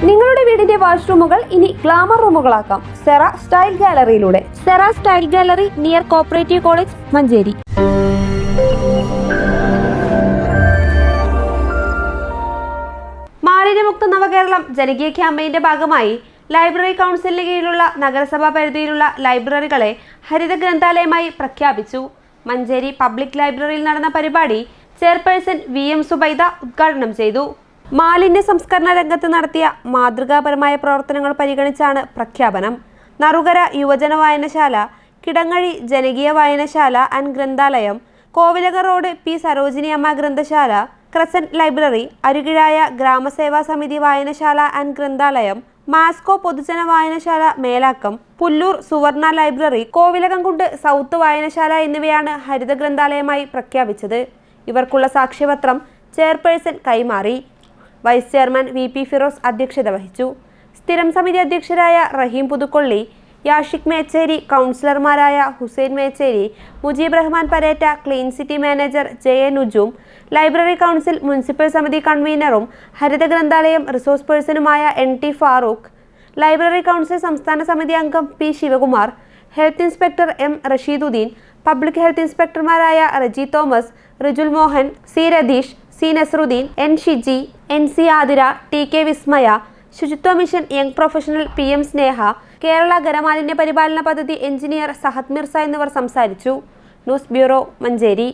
നിങ്ങളുടെ വീടിന്റെ വാഷ്റൂമുകൾ ഇനി ഗ്ലാമർ റൂമുകളാക്കാം സെറ സ്റ്റൈൽ ഗാലറിയിലൂടെ. Sera style gallery near cooperative college, Manjeri. മാലിന്യമുക്ത നവകേരളം ജനകീയ ക്യാമ്പയിന്റെ ഭാഗമായി ലൈബ്രറി കൗൺസിലിന് കീഴിലുള്ള നഗരസഭാ പരിധിയിലുള്ള ലൈബ്രറികളെ ഹരിത ഗ്രന്ഥാലയമായി പ്രഖ്യാപിച്ചു. മഞ്ചേരി പബ്ലിക് ലൈബ്രറിയിൽ നടന്ന പരിപാടി ചെയർപേഴ്സൺ VM സുബൈദ ഉദ്ഘാടനം ചെയ്തു. മാലിന്യ സംസ്കരണ രംഗത്ത് നടത്തിയ മാതൃകാപരമായ പ്രവർത്തനങ്ങൾ പരിഗണിച്ചാണ് പ്രഖ്യാപനം. നറുകര യുവജന വായനശാല, കിടങ്ങഴി ജനകീയ വായനശാല ആൻഡ് ഗ്രന്ഥാലയം, കോവിലക റോഡ് P സരോജിനിയമ്മ ഗ്രന്ഥശാല, ക്രസന്റ് ലൈബ്രറി, അരുകിഴായ ഗ്രാമസേവാ സമിതി വായനശാല ആൻഡ് ഗ്രന്ഥാലയം, മാസ്കോ പൊതുജന വായനശാല മേലാക്കം, പുല്ലൂർ സുവർണ ലൈബ്രറി, കോവിലകംകുണ്ട് സൗത്ത് വായനശാല എന്നിവയാണ് ഹരിത ഗ്രന്ഥാലയമായി പ്രഖ്യാപിച്ചത്. ഇവർക്കുള്ള സാക്ഷ്യപത്രം ചെയർപേഴ്സൺ കൈമാറി. വൈസ് ചെയർമാൻ VP ഫിറോസ് അധ്യക്ഷത വഹിച്ചു. സ്ഥിരം സമിതി അധ്യക്ഷരായ റഹീം പുതുക്കൊള്ളി, യാഷിഖ് മേച്ചേരി, കൗൺസിലർമാരായ Hussain Mechery, Mujeeb Rahman Paretta, clean city manager JA Nujum, library council municipal സമിതി കൺവീനറും ഹരിത ഗ്രന്ഥാലയം റിസോഴ്സ് പേഴ്സണുമായ NT ഫാറൂഖ്, ലൈബ്രറി കൗൺസിൽ സംസ്ഥാന സമിതി അംഗം P Sivakumar, health inspector M Rasheeduddin, public health ഇൻസ്പെക്ടർമാരായ Reji Thomas, Rijul Mohan, C Ratheesh, C Nasaruddin, N Shiji, NC Athira, TK Vismaya, ശുചിത്വ mission young professional PM Sneha, Kerala ഖരമാലിന്യ പരിപാലന പദ്ധതി എഞ്ചിനീയർ സഹദ് മിർസ എന്നിവർ സംസാരിച്ചു. News bureau, Manjeri.